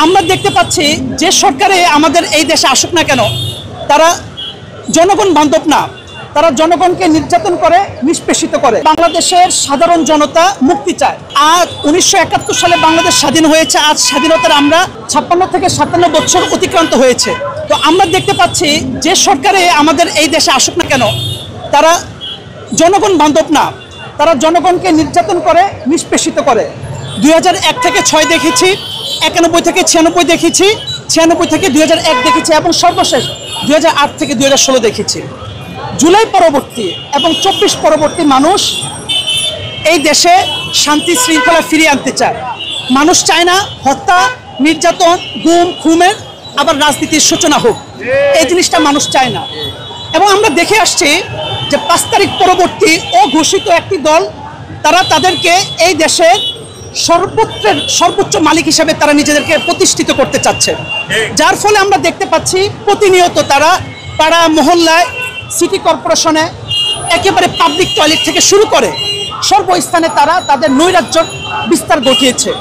আমরা দেখতে পাচ্ছি যে সরকারে আমাদের এই দেশে আসুক না কেন তারা জনগণ বান্ধব না, তারা জনগণকে নির্যাতন করে, নিষ্পেষিত করে। বাংলাদেশের সাধারণ জনতা মুক্তি চায়। আজ 1971 সালে বাংলাদেশ স্বাধীন হয়েছে। আজ স্বাধীনতার আমরা 56 থেকে 57 বছর অতিক্রান্ত হয়েছে। তো আমরা দেখতে পাচ্ছি যে সরকারে আমাদের এই দেশে আসুক না কেন তারা জনগণ বান্ধব না, তারা জনগণকে নির্যাতন করে, নিষ্পেষিত করে। 2001 থেকে 6 দেখেছি, 91 থেকে 96 দেখেছি, 96 থেকে 2001 দেখেছি এবং সর্বশেষ 2008 থেকে 2016 দেখেছি। জুলাই পরবর্তী এবং 24 পরবর্তী মানুষ এই দেশে শান্তি শৃঙ্খলা ফিরিয়ে আনতে চায়। মানুষ চায় না হত্যা, নির্যাতন, গুম খুনের আবার রাজনীতির সূচনা হোক। এই জিনিসটা মানুষ চায় না। এবং আমরা দেখে আসছি যে 5 তারিখ পরবর্তী অঘোষিত একটি দল তারা তাদেরকে এই দেশের সর্বোচ্চ মালিক হিসেবে তারা নিজেদেরকে প্রতিষ্ঠিত করতে চাচ্ছে, যার ফলে আমরা দেখতে পাচ্ছি প্রতিনিয়ত তারা পাড়া মহল্লায়, সিটি কর্পোরেশনে, একেবারে পাবলিক টয়লেট থেকে শুরু করে সর্বস্থানে তারা তাদের নৈরাজ্য বিস্তার ঘটিয়েছে।